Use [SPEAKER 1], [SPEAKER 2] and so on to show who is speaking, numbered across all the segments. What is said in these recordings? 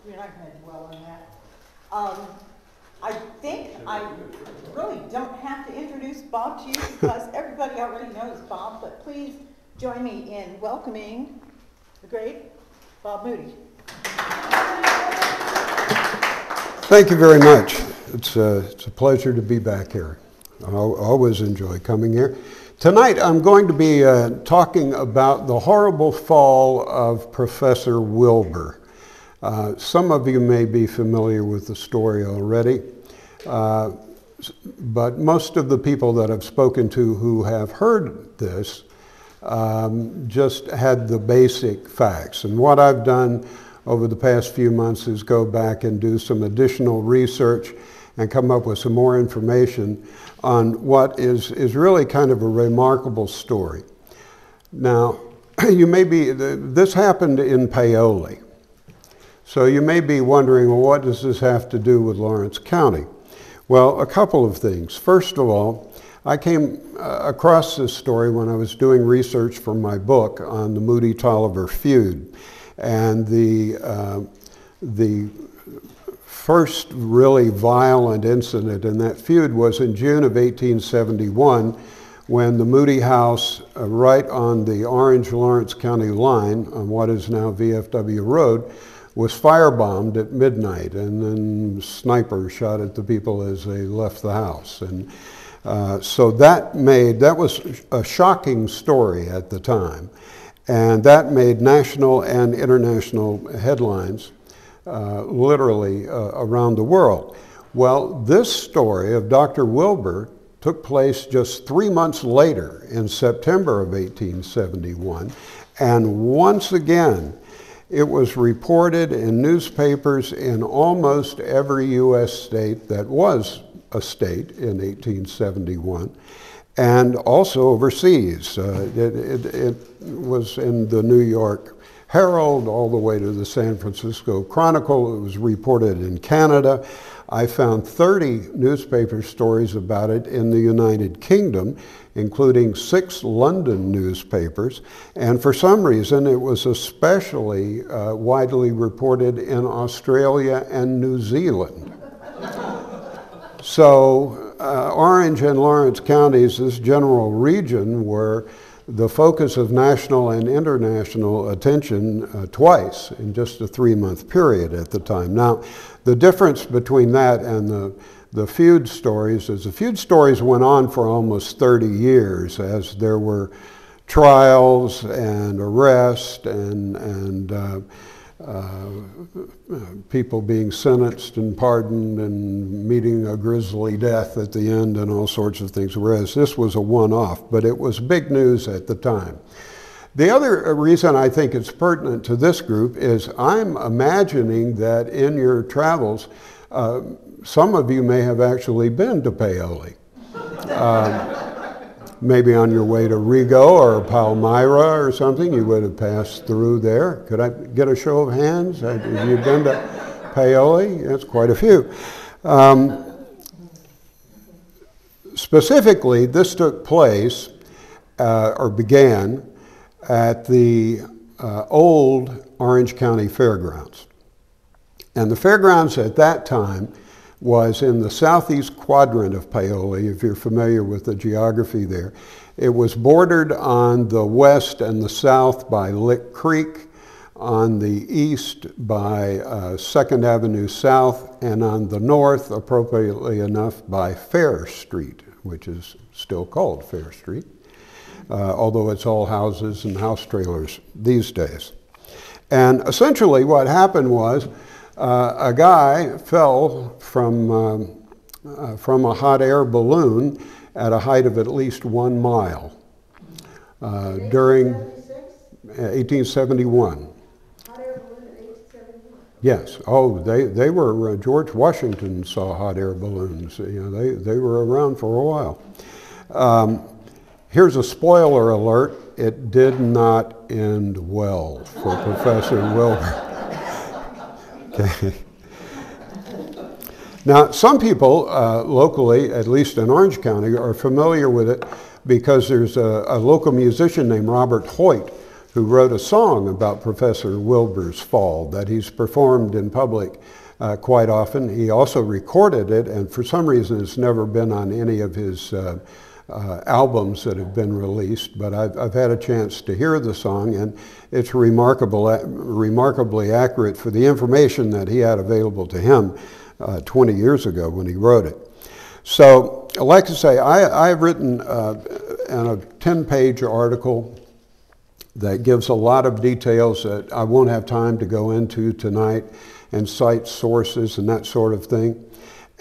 [SPEAKER 1] We're not going to dwell on that. I think I really don't have to introduce Bob to you because everybody already knows Bob, but please join me in welcoming the great Bob Moody.
[SPEAKER 2] Thank you very much. It's a pleasure to be back here. I always enjoy coming here. Tonight I'm going to be talking about the horrible fall of Professor Wilbur. Some of you may be familiar with the story already, but most of the people that I've spoken to who have heard this just had the basic facts. And what I've done over the past few months is go back and do some additional research and come up with some more information on what is really kind of a remarkable story. Now, this happened in Paoli. So you may be wondering, well, what does this have to do with Lawrence County? Well, a couple of things. First of all, I came across this story when I was doing research for my book on the Moody-Tolliver feud. And the first really violent incident in that feud was in June of 1871 when the Moody house right on the Orange-Lawrence County line on what is now VFW Road was firebombed at midnight, and then snipers shot at the people as they left the house. And so that was a shocking story at the time. And that made national and international headlines literally around the world. Well, this story of Dr. Wilbur took place just 3 months later in September of 1871. And once again, it was reported in newspapers in almost every U.S. state that was a state in 1871. And also overseas. It was in the New York Herald all the way to the San Francisco Chronicle. It was reported in Canada. I found 30 newspaper stories about it in the United Kingdom, including 6 London newspapers. And for some reason, it was especially widely reported in Australia and New Zealand. So Orange and Lawrence counties, this general region, were the focus of national and international attention twice in just a 3-month period at the time. Now, the difference between that and the feud stories is the feud stories went on for almost 30 years as there were trials and arrests and people being sentenced and pardoned and meeting a grisly death at the end and all sorts of things, whereas this was a one-off, but it was big news at the time. The other reason I think it's pertinent to this group is I'm imagining that in your travels, some of you may have actually been to Paoli. Maybe on your way to Rigo or Palmyra or something, you would have passed through there. Could I get a show of hands? Have you been to Paoli? That's quite a few. Specifically, this took place, or began, at the old Orange County Fairgrounds. And the fairgrounds at that time was in the southeast quadrant of Paoli, if you're familiar with the geography there. It was bordered on the west and the south by Lick Creek, on the east by 2nd Avenue South, and on the north, appropriately enough, by Fair Street, which is still called Fair Street, although it's all houses and house trailers these days. And essentially what happened was a guy fell from a hot air balloon at a height of at least 1 mile during 1871.
[SPEAKER 3] Hot air balloon at 1871?
[SPEAKER 2] Yes. Oh, they were, George Washington saw hot air balloons. You know, they were around for a while. Here's a spoiler alert. It did not end well for Professor Wilbur. Okay. Now, some people locally, at least in Orange County, are familiar with it because there's a local musician named Robert Hoyt who wrote a song about Professor Wilbur's fall that he's performed in public quite often. He also recorded it, and for some reason it's never been on any of his albums that have been released, but I've had a chance to hear the song, and it's remarkably accurate for the information that he had available to him 20 years ago when he wrote it. So, like I say, I've written a 10-page article that gives a lot of details that I won't have time to go into tonight, and cite sources and that sort of thing.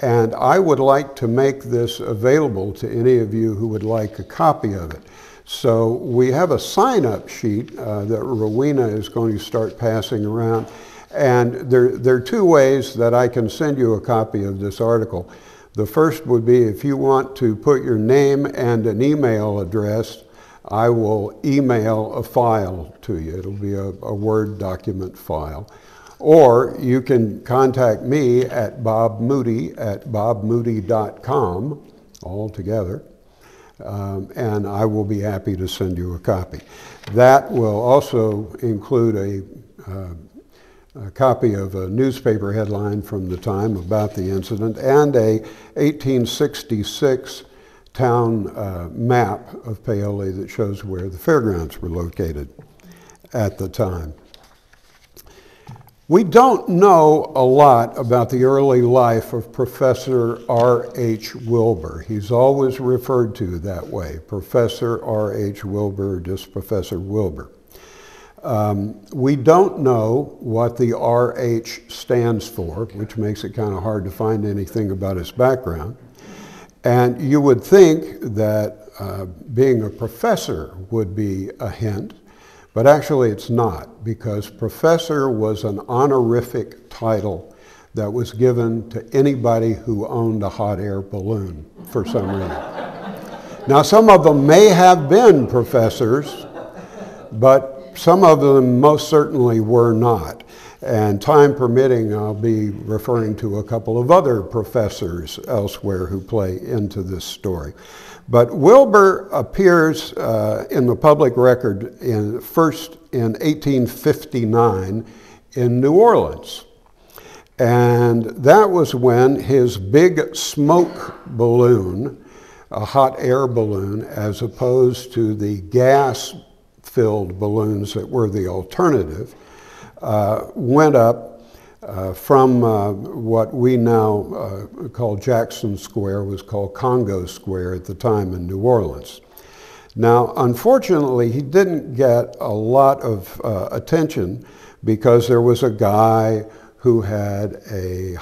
[SPEAKER 2] And I would like to make this available to any of you who would like a copy of it. So we have a sign-up sheet that Rowena is going to start passing around. And there are two ways that I can send you a copy of this article. The first would be if you want to put your name and an email address, I will email a file to you. It'll be a Word document file. Or you can contact me at bobmoody@bobmoody.com, all together, and I will be happy to send you a copy. That will also include a copy of a newspaper headline from the time about the incident and a 1866 town map of Paoli that shows where the fairgrounds were located at the time. We don't know a lot about the early life of Professor R.H. Wilbur. He's always referred to that way, Professor R.H. Wilbur, just Professor Wilbur. We don't know what the R.H. stands for, which makes it kind of hard to find anything about his background. And you would think that being a professor would be a hint, but actually it's not, because professor was an honorific title that was given to anybody who owned a hot air balloon for some reason. Now, some of them may have been professors, but some of them most certainly were not. And time permitting, I'll be referring to a couple of other professors elsewhere who play into this story. But Wilbur appears in the public record first in 1859 in New Orleans. And that was when his big smoke balloon, a hot air balloon, as opposed to the gas-filled balloons that were the alternative, went up from what we now call Jackson Square, was called Congo Square at the time in New Orleans. Now, unfortunately, he didn't get a lot of attention because there was a guy who had a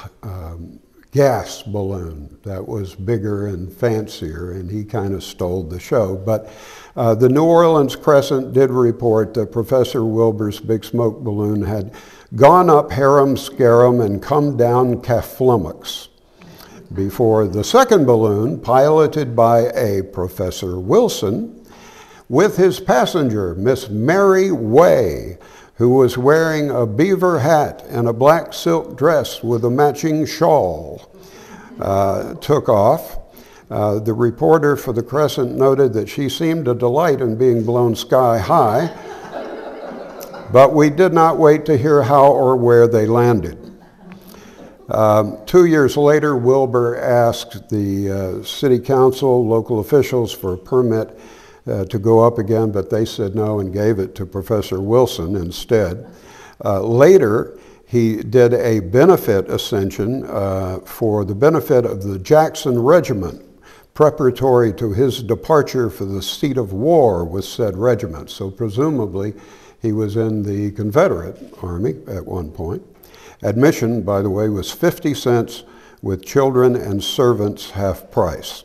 [SPEAKER 2] gas balloon that was bigger and fancier, and he kind of stole the show. But the New Orleans Crescent did report that Professor Wilbur's big smoke balloon had gone up harum-scarum and come down Caflummox before the second balloon, piloted by a Professor Wilson, with his passenger, Miss Mary Way, who was wearing a beaver hat and a black silk dress with a matching shawl, took off. The reporter for the Crescent noted that she seemed to delight in being blown sky high, but we did not wait to hear how or where they landed. 2 years later, Wilbur asked the city council, local officials, for a permit to go up again, but they said no and gave it to Professor Wilson instead. Later, he did a benefit ascension for the benefit of the Jackson Regiment, preparatory to his departure for the seat of war with said regiment. So presumably, he was in the Confederate Army at one point. Admission, by the way, was 50 cents, with children and servants half price.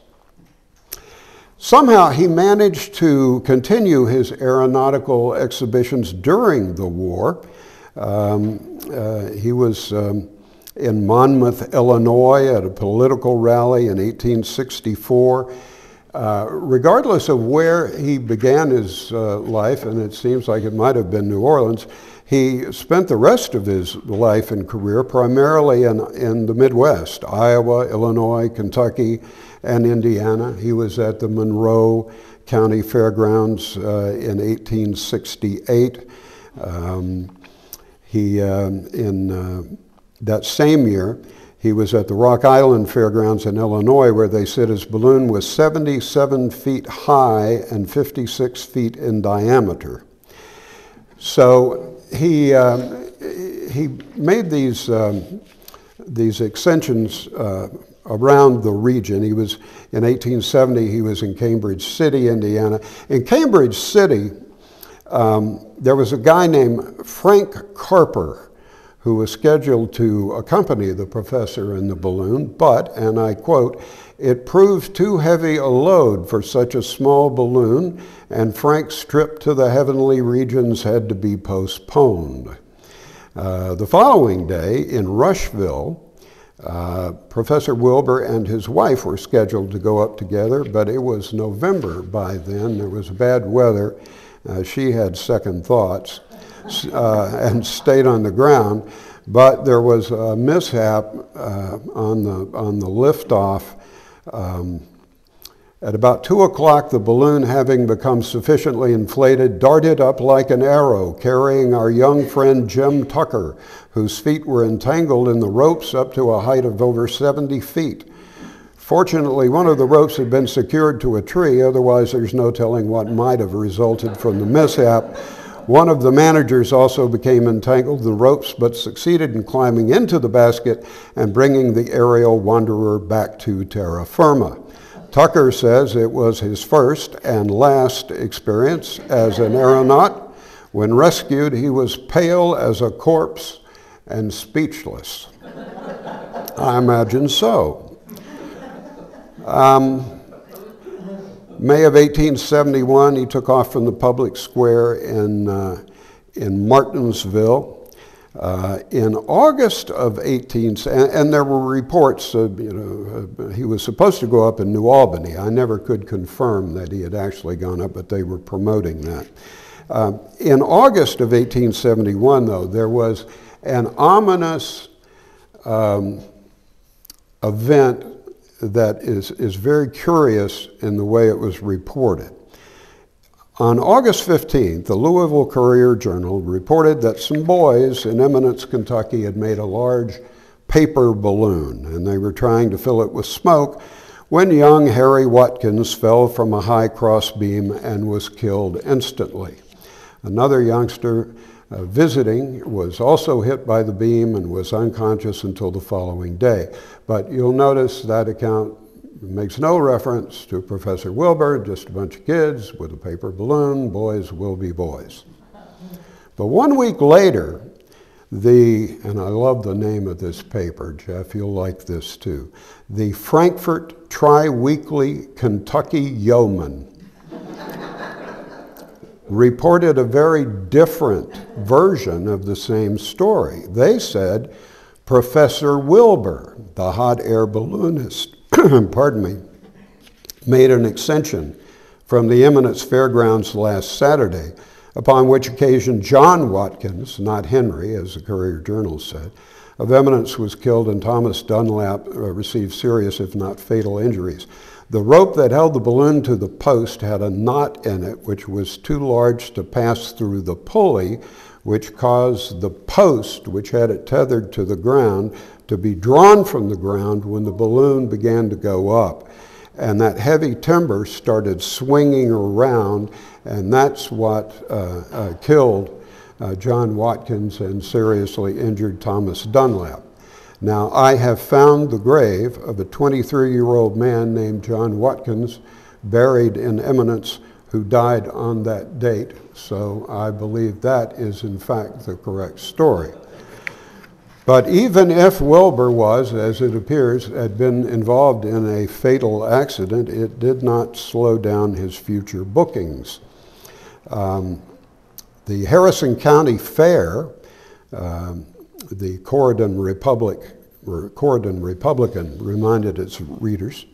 [SPEAKER 2] Somehow he managed to continue his aeronautical exhibitions during the war. He was in Monmouth, Illinois at a political rally in 1864. Regardless of where he began his life, and it seems like it might have been New Orleans, He spent the rest of his life and career primarily in the Midwest, Iowa, Illinois, Kentucky, and Indiana. He was at the Monroe County Fairgrounds in 1868. In that same year, he was at the Rock Island Fairgrounds in Illinois, where they said his balloon was 77 feet high and 56 feet in diameter. So he made these extensions around the region. He was, in 1870, he was in Cambridge City, Indiana. In Cambridge City, there was a guy named Frank Carper who was scheduled to accompany the professor in the balloon, but, and I quote, "It proved too heavy a load for such a small balloon, and Frank's trip to the heavenly regions had to be postponed." The following day in Rushville, Professor Wilbur and his wife were scheduled to go up together, but it was November by then. There was bad weather. She had second thoughts and stayed on the ground. But there was a mishap on the liftoff. At about 2 o'clock, the balloon, having become sufficiently inflated, darted up like an arrow, carrying our young friend Jim Tucker, whose feet were entangled in the ropes up to a height of over 70 feet. Fortunately, one of the ropes had been secured to a tree, otherwise there's no telling what might have resulted from the mishap. One of the managers also became entangled in the ropes, but succeeded in climbing into the basket and bringing the aerial wanderer back to terra firma. Tucker says it was his first and last experience as an aeronaut. When rescued, he was pale as a corpse and speechless. I imagine so. May of 1871, he took off from the public square in Martinsville. In August of and there were reports, he was supposed to go up in New Albany. I never could confirm that he had actually gone up, but they were promoting that. In August of 1871, though, there was an ominous event that is very curious in the way it was reported. On August 15th, the Louisville Courier-Journal reported that some boys in Eminence, Kentucky had made a large paper balloon, and they were trying to fill it with smoke when young Harry Watkins fell from a high crossbeam and was killed instantly. Another youngster visiting was also hit by the beam and was unconscious until the following day. But you'll notice that account makes no reference to Professor Wilbur, just a bunch of kids with a paper balloon. Boys will be boys. But 1 week later, and I love the name of this paper, Jeff, you'll like this too, the Frankfort Tri-Weekly Kentucky Yeoman reported a very different version of the same story. They said Professor Wilbur, the hot air balloonist, pardon me, made an ascension from the Eminence Fairgrounds last Saturday, upon which occasion John Watkins, not Henry, as the Courier-Journal said, of Eminence was killed and Thomas Dunlap received serious, if not fatal, injuries. The rope that held the balloon to the post had a knot in it which was too large to pass through the pulley, which caused the post, which had it tethered to the ground, to be drawn from the ground when the balloon began to go up. And that heavy timber started swinging around, and that's what killed John Watkins and seriously injured Thomas Dunlap. Now, I have found the grave of a 23-year-old man named John Watkins, buried in Eminence, who died on that date. So I believe that is, in fact, the correct story. But even if Wilbur was, as it appears, had been involved in a fatal accident, it did not slow down his future bookings. The Harrison County Fair, the Corydon Republican reminded its readers,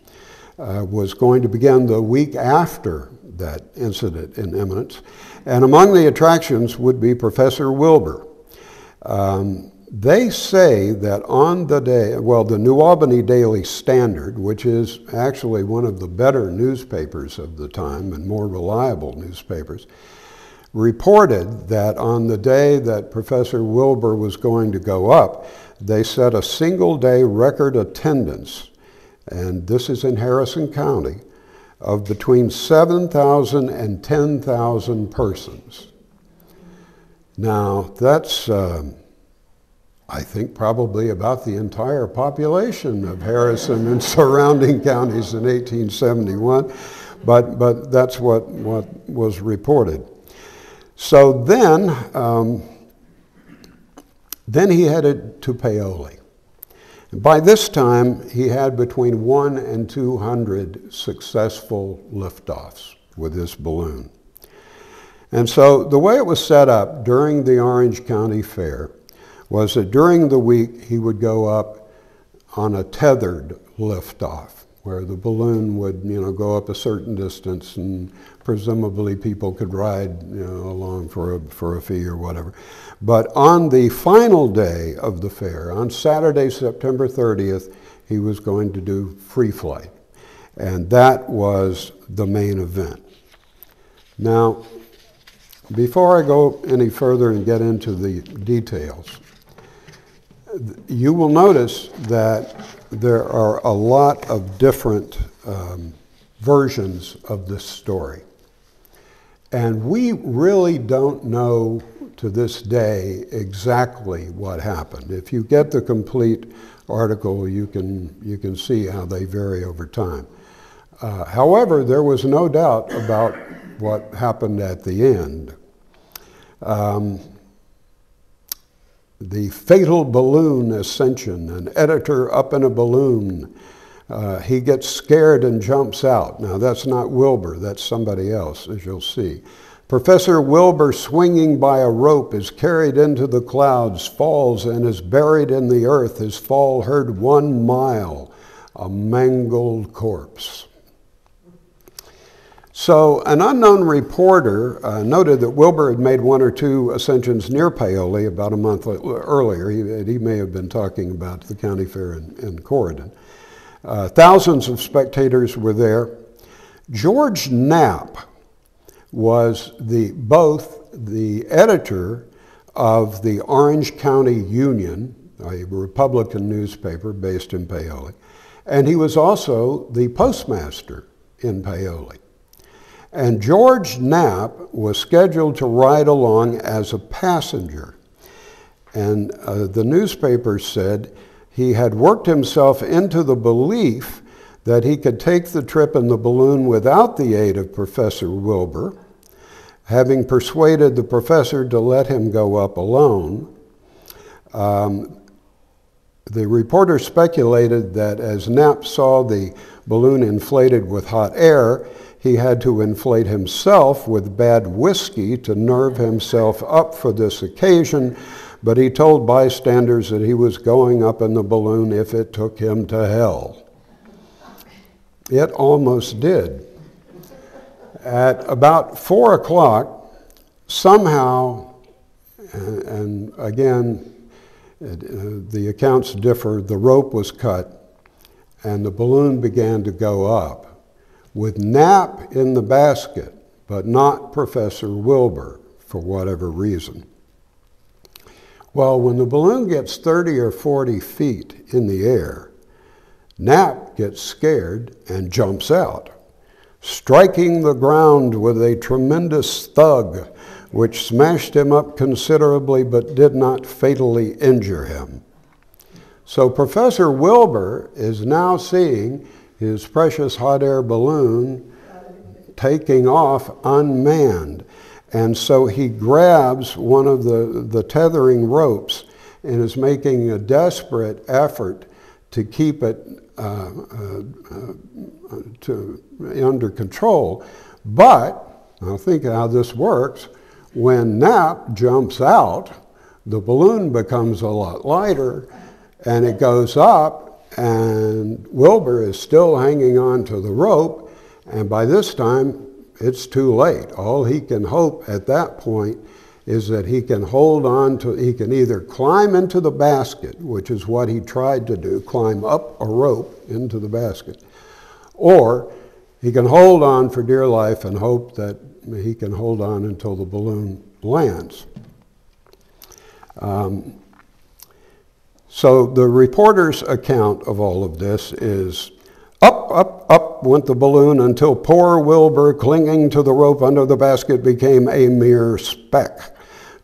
[SPEAKER 2] was going to begin the week after that incident in imminence. And among the attractions would be Professor Wilbur. They say that on the day, well, the New Albany Daily Standard, which is actually one of the better newspapers of the time and more reliable newspapers, reported that on the day that Professor Wilbur was going to go up, they set a single-day record attendance, and this is in Harrison County, of between 7,000 and 10,000 persons. Now, that's, I think, probably about the entire population of Harrison and surrounding counties in 1871, but that's what was reported. So then he headed to Paoli. By this time, he had between 100 and 200 successful liftoffs with this balloon. And so the way it was set up during the Orange County Fair was that during the week he would go up on a tethered liftoff, where the balloon would, go up a certain distance, and presumably people could ride, along for a fee or whatever. But on the final day of the fair, on Saturday, September 30th, he was going to do free flight, and that was the main event. Now, before I go any further and get into the details, you will notice that there are a lot of different versions of this story. And we really don't know to this day exactly what happened. If you get the complete article, you can see how they vary over time. However, there was no doubt about what happened at the end. The fatal balloon ascension, an editor up in a balloon, he gets scared and jumps out. Now that's not Wilbur, that's somebody else, as you'll see. Professor Wilbur, swinging by a rope, is carried into the clouds, falls, and is buried in the earth. His fall heard 1 mile, a mangled corpse. So an unknown reporter noted that Wilbur had made 1 or 2 ascensions near Paoli about a month earlier. He may have been talking about the county fair in Corydon. Thousands of spectators were there. George Knapp was both the editor of the Orange County Union, a Republican newspaper based in Paoli, and he was also the postmaster in Paoli. And George Knapp was scheduled to ride along as a passenger. And the newspaper said he had worked himself into the belief that he could take the trip in the balloon without the aid of Professor Wilbur, having persuaded the professor to let him go up alone. The reporter speculated that as Knapp saw the balloon inflated with hot air, he had to inflate himself with bad whiskey to nerve himself up for this occasion, but he told bystanders that he was going up in the balloon if it took him to hell. It almost did. At about 4 o'clock, somehow, and again, the accounts differ, the rope was cut and the balloon began to go up, with Knapp in the basket, but not Professor Wilbur, for whatever reason. Well, when the balloon gets 30 or 40 feet in the air, Knapp gets scared and jumps out, striking the ground with a tremendous thug, which smashed him up considerably but did not fatally injure him. So Professor Wilbur is now seeing his precious hot air balloon taking off unmanned. And so he grabs one of the tethering ropes and is making a desperate effort to keep it under control. But, now think how this works, when Knapp jumps out, the balloon becomes a lot lighter and it goes up, and Wilbur is still hanging on to the rope, and by this time it's too late. All he can hope at that point is that he can hold on to, he can either climb into the basket, which is what he tried to do, climb up a rope into the basket, or he can hold on for dear life and hope that he can hold on until the balloon lands. So the reporter's account of all of this is, up, up, up went the balloon until poor Wilbur, clinging to the rope under the basket, became a mere speck.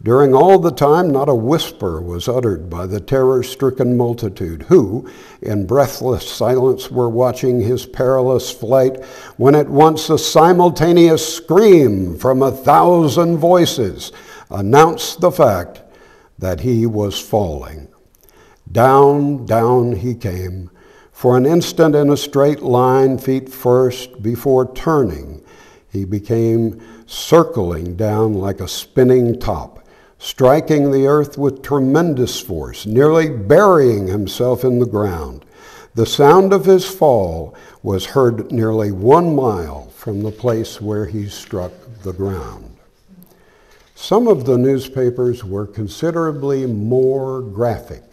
[SPEAKER 2] During all the time, not a whisper was uttered by the terror-stricken multitude who, in breathless silence, were watching his perilous flight, when at once a simultaneous scream from 1,000 voices announced the fact that he was falling. Down, down he came, for an instant in a straight line, feet first, before turning. He became circling down like a spinning top, striking the earth with tremendous force, nearly burying himself in the ground. The sound of his fall was heard nearly 1 mile from the place where he struck the ground. Some of the newspapers were considerably more graphic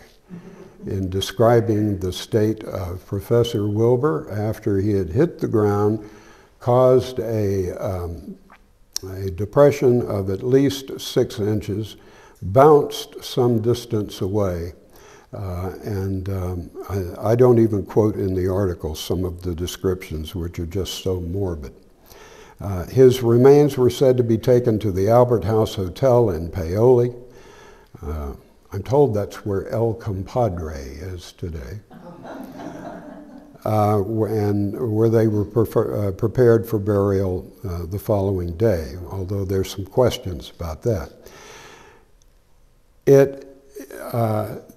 [SPEAKER 2] in describing the state of Professor Wilbur after he had hit the ground, caused a depression of at least 6 inches, bounced some distance away, and I don't even quote in the article some of the descriptions, which are just so morbid. His remains were said to be taken to the Albert House Hotel in Paoli. I'm told that's where El Compadre is today. And where they were prepared for burial the following day, although there's some questions about that. It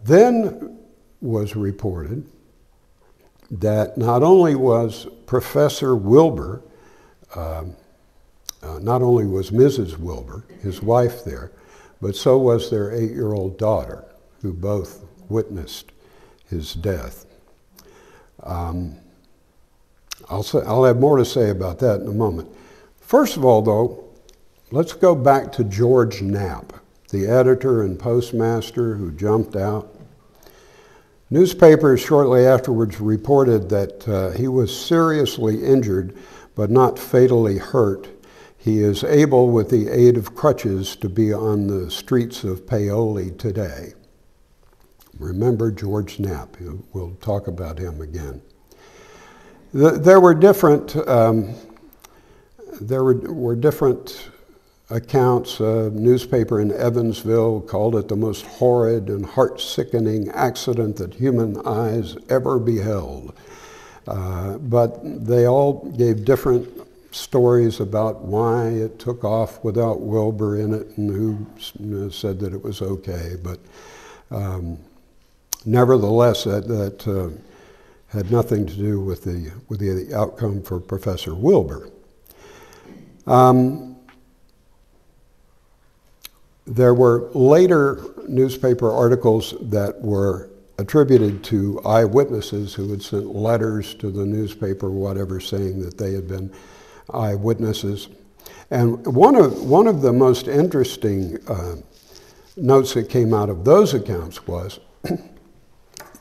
[SPEAKER 2] then was reported that not only was Professor Wilbur, not only was Mrs. Wilbur, his wife, there, but so was their 8-year-old daughter, who both witnessed his death. I'll have more to say about that in a moment. First of all, though, let's go back to George Knapp, the editor and postmaster who jumped out. Newspapers shortly afterwards reported that he was seriously injured but not fatally hurt. He is able, with the aid of crutches, to be on the streets of Paoli today. Remember George Knapp. We'll talk about him again. There were different accounts. A newspaper in Evansville called it the most horrid and heart-sickening accident that human eyes ever beheld. But they all gave different stories about why it took off without Wilbur in it and who said that it was okay. But nevertheless, that had nothing to do with the outcome for Professor Wilbur. There were later newspaper articles that were attributed to eyewitnesses who had sent letters to the newspaper or whatever saying that they had been eyewitnesses. And one of the most interesting notes that came out of those accounts was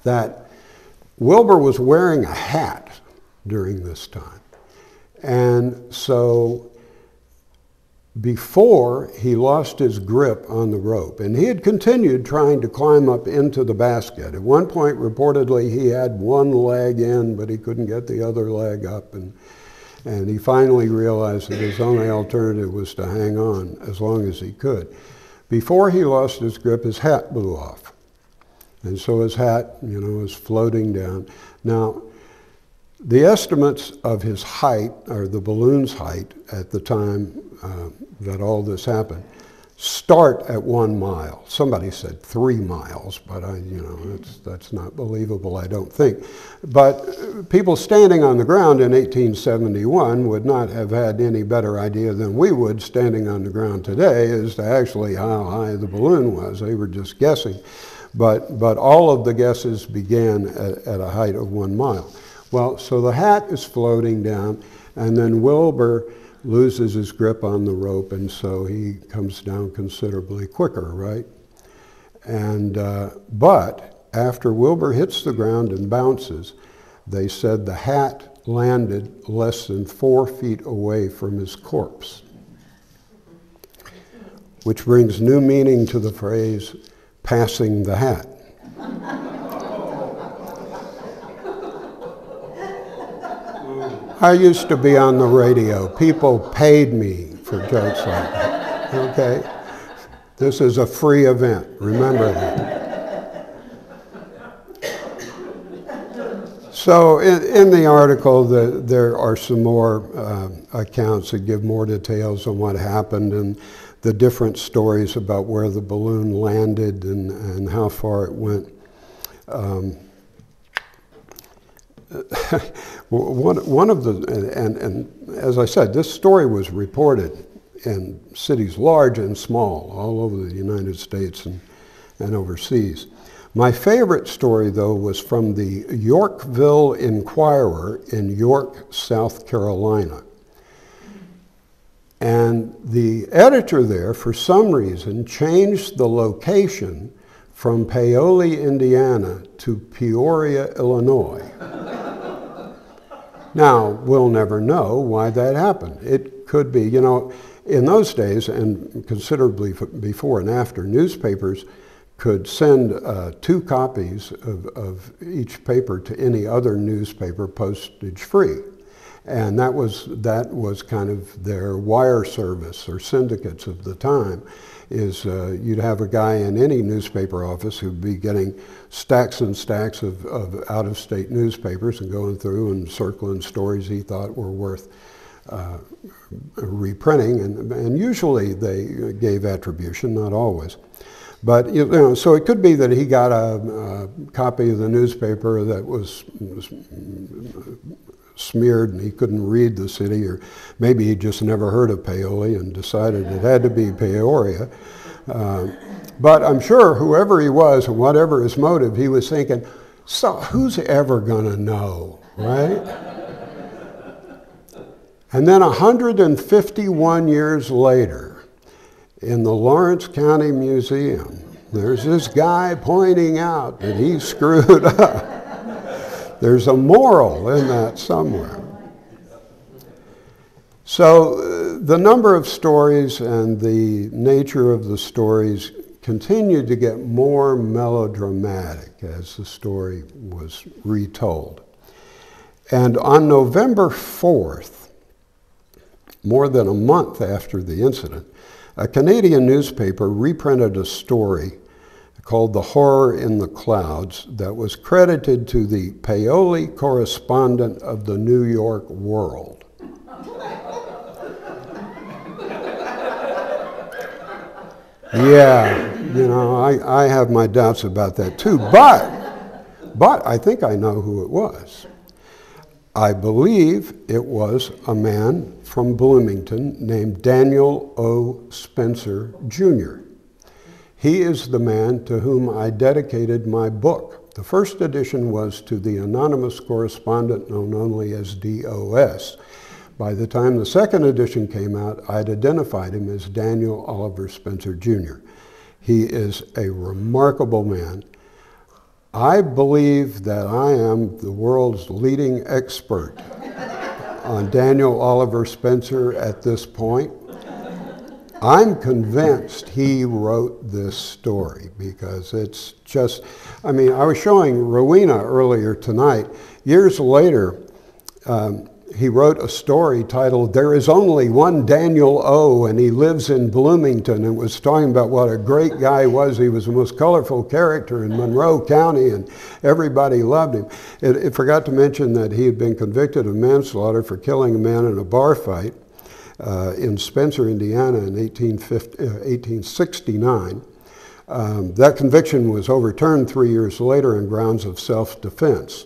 [SPEAKER 2] that Wilbur was wearing a hat during this time. And so before he lost his grip on the rope, and he had continued trying to climb up into the basket. At one point, reportedly, he had one leg in, but he couldn't get the other leg up, and he finally realized that his only alternative was to hang on as long as he could. Before he lost his grip, his hat blew off. And so his hat, was floating down. Now, the estimates of his height, or the balloon's height at the time that all this happened, start at 1 mile. Somebody said 3 miles, but that's not believable, I don't think. But people standing on the ground in 1871 would not have had any better idea than we would standing on the ground today as to actually how high the balloon was. They were just guessing. But all of the guesses began at a height of 1 mile. Well, so the hat is floating down, and then Wilbur loses his grip on the rope, and so he comes down considerably quicker, right? And, but after Wilbur hits the ground and bounces, they said the hat landed less than 4 feet away from his corpse, which brings new meaning to the phrase, passing the hat. I used to be on the radio. People paid me for jokes like that, okay? This is a free event, remember that. So in the article, there are some more accounts that give more details on what happened and the different stories about where the balloon landed and how far it went. One of the, and as I said, this story was reported in cities large and small, all over the United States and overseas. My favorite story, though, was from the Yorkville Inquirer in York, South Carolina. And the editor there, for some reason, changed the location from Paoli, Indiana to Peoria, Illinois. Now, we'll never know why that happened. It could be, you know, in those days, and considerably before and after, newspapers could send 2 copies of each paper to any other newspaper postage free. And that was kind of their wire service or syndicates of the time, is you'd have a guy in any newspaper office who'd be getting stacks and stacks of out-of-state newspapers and going through and circling stories he thought were worth reprinting, and usually they gave attribution, not always. But you know, so it could be that he got a copy of the newspaper that was smeared and he couldn't read the city, or maybe he just never heard of Paoli and decided it had to be Peoria. But I'm sure whoever he was and whatever his motive, he was thinking, so who's ever gonna know, right? And then 151 years later, in the Lawrence County Museum, there's this guy pointing out that he screwed up. There's a moral in that somewhere. So the number of stories and the nature of the stories continued to get more melodramatic as the story was retold. And on November 4th, more than a month after the incident, a Canadian newspaper reprinted a story called The Horror in the Clouds that was credited to the Paoli correspondent of the New York World. Yeah, you know, I have my doubts about that too, but I think I know who it was. I believe it was a man from Bloomington named Daniel O. Spencer, Jr. He is the man to whom I dedicated my book. The first edition was to the anonymous correspondent known only as DOS. By the time the second edition came out, I'd identified him as Daniel Oliver Spencer, Jr. He is a remarkable man. I believe that I am the world's leading expert on Daniel Oliver Spencer at this point. I'm convinced he wrote this story because it's just, I mean, I was showing Rowena earlier tonight. Years later, he wrote a story titled, There Is Only One Daniel O, and he lives in Bloomington. It was talking about what a great guy he was. He was the most colorful character in Monroe County, and everybody loved him. It forgot to mention that he had been convicted of manslaughter for killing a man in a bar fight in Spencer, Indiana in 1869. That conviction was overturned 3 years later on grounds of self-defense.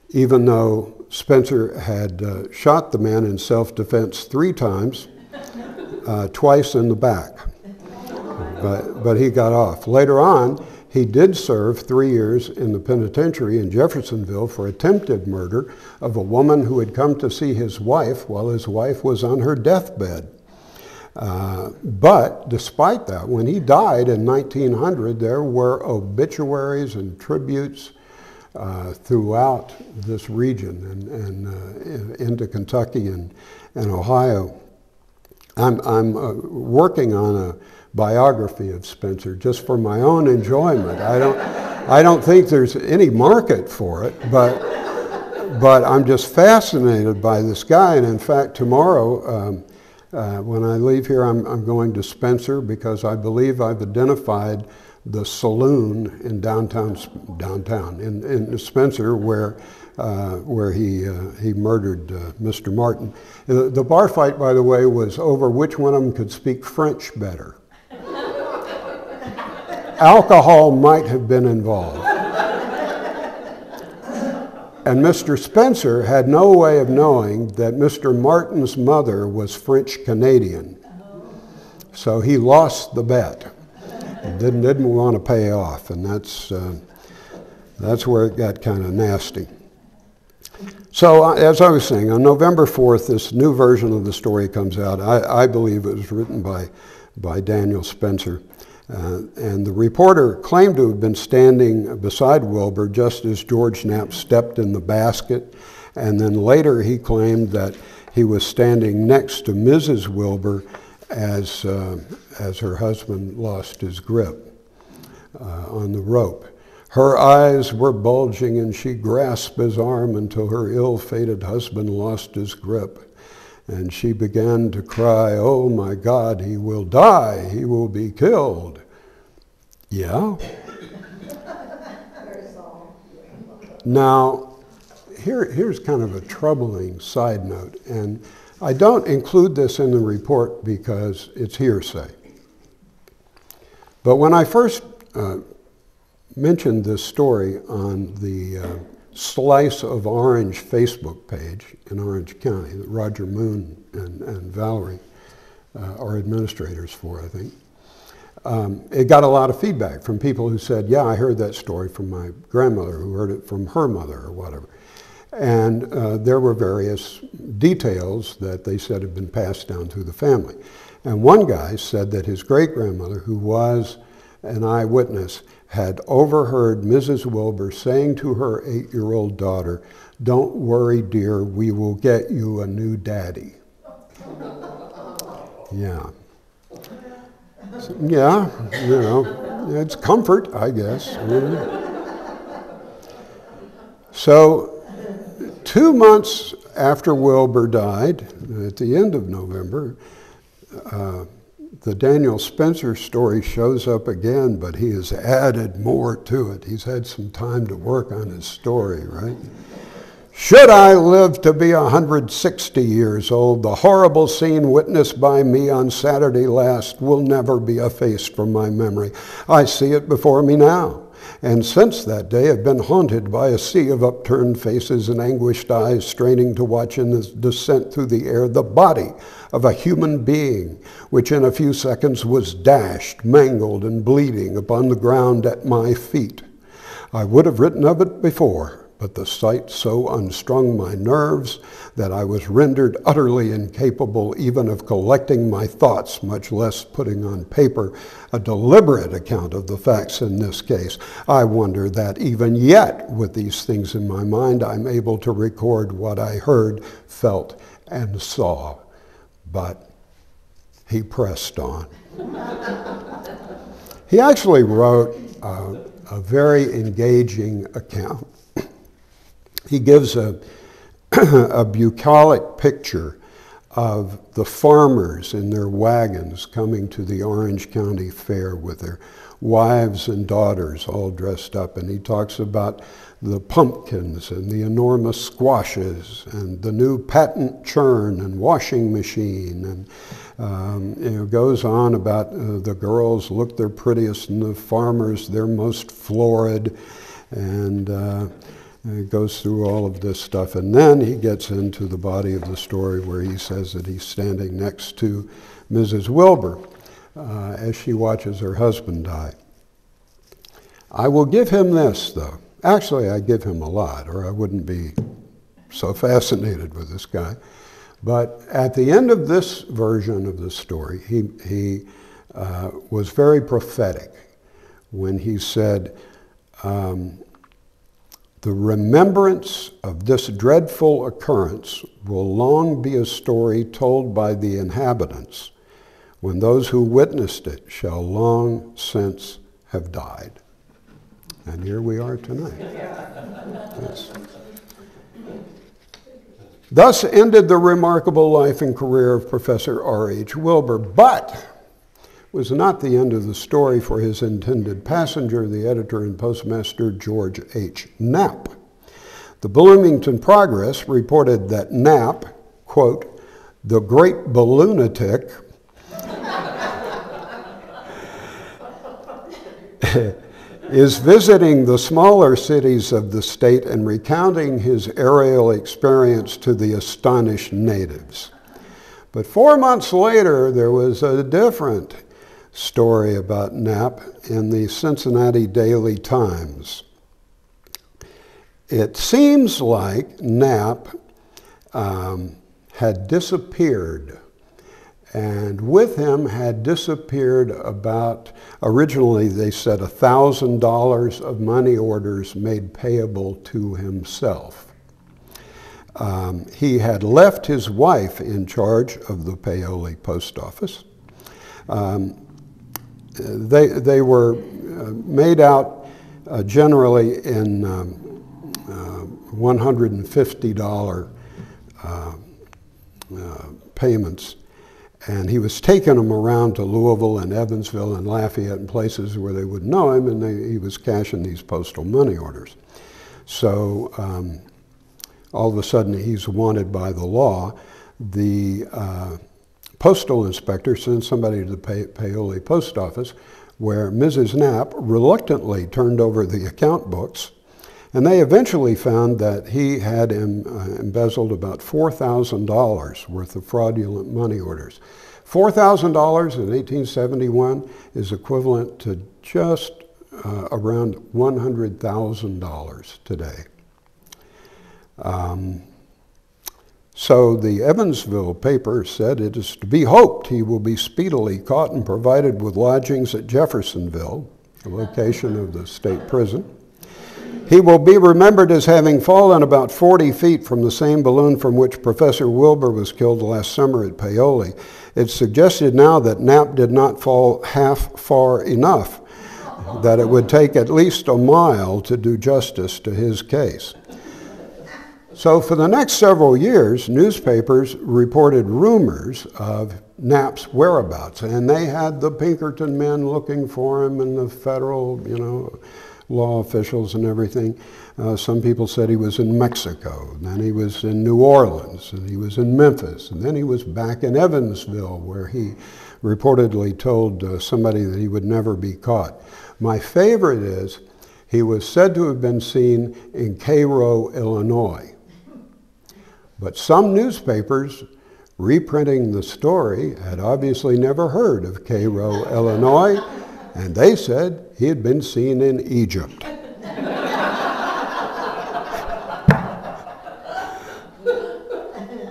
[SPEAKER 2] Even though Spencer had shot the man in self-defense 3 times, twice in the back, but he got off. Later on, he did serve 3 years in the penitentiary in Jeffersonville for attempted murder of a woman who had come to see his wife while his wife was on her deathbed. But despite that, when he died in 1900, there were obituaries and tributes throughout this region and into Kentucky and Ohio. I'm working on a biography of Spencer just for my own enjoyment. I don't think there's any market for it, but I'm just fascinated by this guy. And in fact, tomorrow, when I leave here, I'm going to Spencer because I believe I've identified the saloon in downtown in Spencer where he murdered Mr. Martin. The bar fight, by the way, was over which one of them could speak French better. Alcohol might have been involved. And Mr. Spencer had no way of knowing that Mr. Martin's mother was French Canadian. So he lost the bet. Didn't want to pay off, and that's where it got kind of nasty. So as I was saying, on November 4th, this new version of the story comes out. I believe it was written by Daniel Spencer. And the reporter claimed to have been standing beside Wilbur just as George Knapp stepped in the basket. And then later he claimed that he was standing next to Mrs. Wilbur as her husband lost his grip on the rope. Her eyes were bulging and she grasped his arm until her ill-fated husband lost his grip. And she began to cry, "Oh my God, he will die, he will be killed." Yeah? Now, here's kind of a troubling side note, and I don't include this in the report because it's hearsay. But when I first mentioned this story on the Slice of Orange Facebook page in Orange County that Roger Moon and Valerie are administrators for, I think, it got a lot of feedback from people who said, yeah, I heard that story from my grandmother, who heard it from her mother or whatever. And there were various details that they said had been passed down through the family. And one guy said that his great-grandmother, who was an eyewitness, had overheard Mrs. Wilbur saying to her 8-year-old daughter, "Don't worry, dear, we will get you a new daddy." Yeah. So, yeah, you know, it's comfort, I guess. So 2 months after Wilbur died, at the end of November, the Daniel Spencer story shows up again, but he has added more to it. He's had some time to work on his story, right? Should I live to be 160 years old, the horrible scene witnessed by me on Saturday last will never be effaced from my memory. I see it before me now. And since that day, I've been haunted by a sea of upturned faces and anguished eyes straining to watch in the descent through the air the body of a human being, which in a few seconds was dashed, mangled, and bleeding upon the ground at my feet. I would have written of it before, but the sight so unstrung my nerves that I was rendered utterly incapable even of collecting my thoughts, much less putting on paper a deliberate account of the facts in this case. I wonder that even yet, with these things in my mind, I'm able to record what I heard, felt, and saw. But he pressed on. He actually wrote a very engaging account. He gives a bucolic picture of the farmers in their wagons coming to the Orange County Fair with their wives and daughters all dressed up. And he talks about the pumpkins and the enormous squashes and the new patent churn and washing machine. And goes on about the girls look their prettiest and the farmers their most florid. And he goes through all of this stuff, and then he gets into the body of the story where he says that he's standing next to Mrs. Wilbur as she watches her husband die. I will give him this, though. Actually, I give him a lot, or I wouldn't be so fascinated with this guy. But at the end of this version of the story, he was very prophetic when he said, the remembrance of this dreadful occurrence will long be a story told by the inhabitants, when those who witnessed it shall long since have died. And here we are tonight. Yes. Thus ended the remarkable life and career of Professor R.H. Wilbur, but it was not the end of the story for his intended passenger, the editor and postmaster George H. Knapp. The Bloomington Progress reported that Knapp, quote, the great balloonatic, is visiting the smaller cities of the state and recounting his aerial experience to the astonished natives. But 4 months later, there was a different story about Knapp in the Cincinnati Daily Times. It seems like Knapp had disappeared, and with him had disappeared about, originally they said $1,000 of money orders made payable to himself. He had left his wife in charge of the Paoli post office. They were made out generally in $150 payments, and he was taking them around to Louisville and Evansville and Lafayette and places where they would know him, and he was cashing these postal money orders. So all of a sudden he's wanted by the law. The postal inspector sent somebody to the Paoli post office, where Mrs. Knapp reluctantly turned over the account books, and they eventually found that he had embezzled about $4,000 worth of fraudulent money orders. $4,000 in 1871 is equivalent to just around $100,000 today. So the Evansville paper said it is to be hoped he will be speedily caught and provided with lodgings at Jeffersonville, the location of the state prison. He will be remembered as having fallen about 40 feet from the same balloon from which Professor Wilbur was killed last summer at Paoli. It's suggested now that Knapp did not fall half far enough, that it would take at least a mile to do justice to his case. So for the next several years, newspapers reported rumors of Knapp's whereabouts, and they had the Pinkerton men looking for him and the federal, law officials and everything. Some people said he was in Mexico, and then he was in New Orleans, and he was in Memphis, and then he was back in Evansville, where he reportedly told somebody that he would never be caught. My favorite is he was said to have been seen in Cairo, Illinois. But some newspapers reprinting the story had obviously never heard of Cairo, Illinois, and they said he had been seen in Egypt.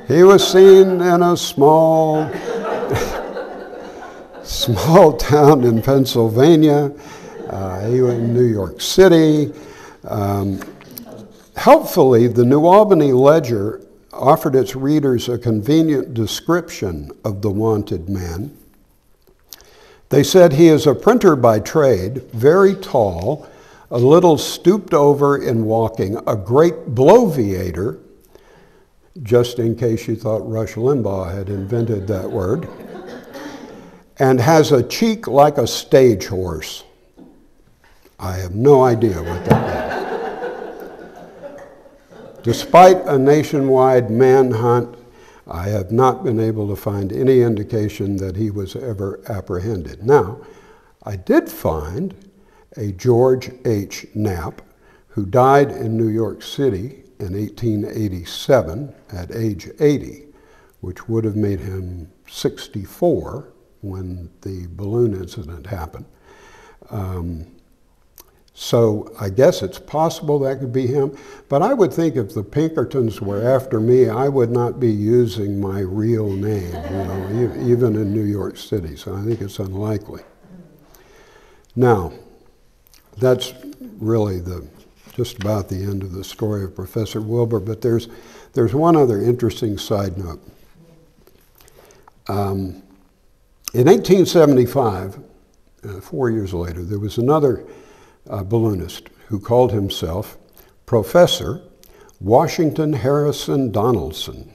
[SPEAKER 2] He was seen in a small town in Pennsylvania. He was in New York City. Helpfully, the New Albany Ledger offered its readers a convenient description of the wanted man. They said he is a printer by trade, very tall, a little stooped over in walking, a great bloviator, just in case you thought Rush Limbaugh had invented that word, and has a cheek like a stage horse. I have no idea what that means. Despite a nationwide manhunt, I have not been able to find any indication that he was ever apprehended. Now, I did find a George H. Knapp, who died in New York City in 1887 at age 80, which would have made him 64 when the balloon incident happened. So I guess it's possible that could be him, but I would think if the Pinkertons were after me, I would not be using my real name, even in New York City, so I think it's unlikely. Now, that's really just about the end of the story of Professor Wilbur, but there's one other interesting side note. In 1875, 4 years later, there was another balloonist who called himself Professor Washington Harrison Donaldson.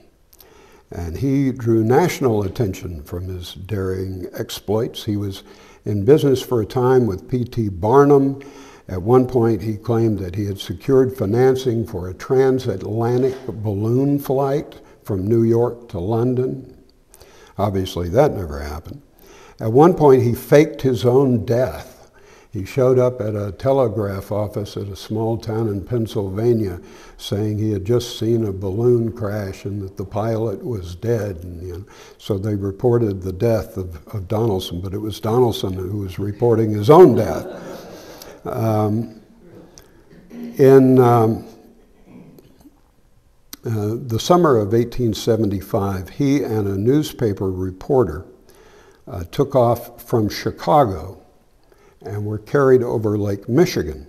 [SPEAKER 2] And he drew national attention from his daring exploits. He was in business for a time with P.T. Barnum. At one point, he claimed that he had secured financing for a transatlantic balloon flight from New York to London. Obviously, that never happened. At one point, he faked his own death. He showed up at a telegraph office at a small town in Pennsylvania saying he had just seen a balloon crash and that the pilot was dead. And, so they reported the death of Donaldson, but it was Donaldson who was reporting his own death. In the summer of 1875, he and a newspaper reporter took off from Chicago and were carried over Lake Michigan.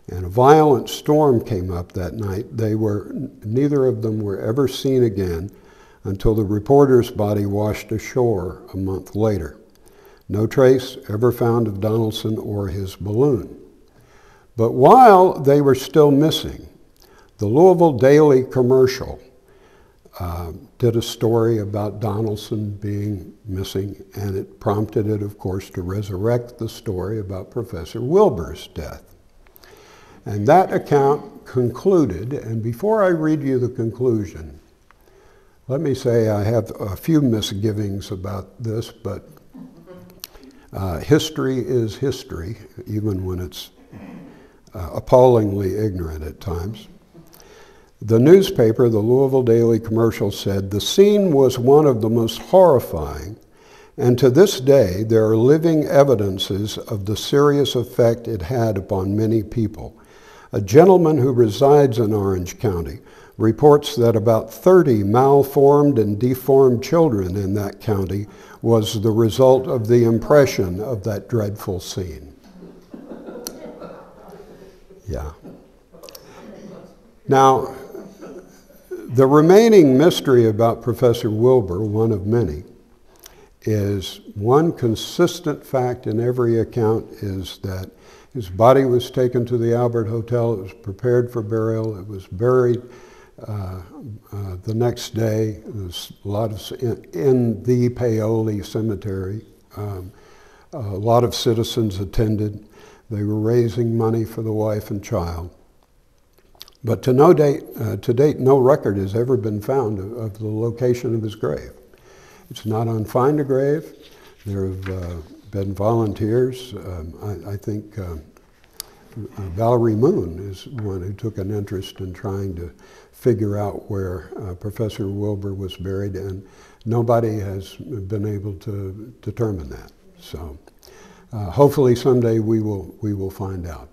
[SPEAKER 2] And a violent storm came up that night. Neither of them were ever seen again until the reporter's body washed ashore a month later. No trace ever found of Donaldson or his balloon. But while they were still missing, the Louisville Daily Commercial did a story about Donaldson being missing, and it prompted it, of course, to resurrect the story about Professor Wilbur's death. And that account concluded, and before I read you the conclusion, let me say I have a few misgivings about this, but history is history, even when it's appallingly ignorant at times. The newspaper, the Louisville Daily Commercial, said, "The scene was one of the most horrifying, and to this day there are living evidences of the serious effect it had upon many people. A gentleman who resides in Orange County reports that about 30 malformed and deformed children in that county was the result of the impression of that dreadful scene." Yeah. Now, the remaining mystery about Professor Wilbur, one of many, is one consistent fact in every account is that his body was taken to the Albert Hotel. It was prepared for burial. It was buried the next day. There was a lot of in the Paoli Cemetery. A lot of citizens attended. They were raising money for the wife and child. But to date, no record has ever been found of the location of his grave. It's not on Find a Grave. There have been volunteers. I think Valerie Moon is one who took an interest in trying to figure out where Professor Wilbur was buried, and nobody has been able to determine that. So hopefully someday we will find out.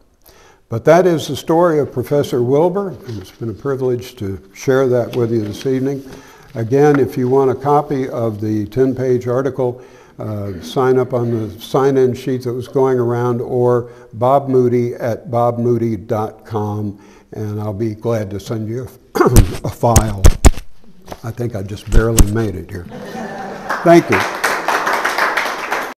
[SPEAKER 2] But that is the story of Professor Wilbur, and it's been a privilege to share that with you this evening. Again, if you want a copy of the 10-page article, sign up on the sign-in sheet that was going around, or Bob Moody at bobmoody.com, and I'll be glad to send you a file. I think I just barely made it here. Thank you.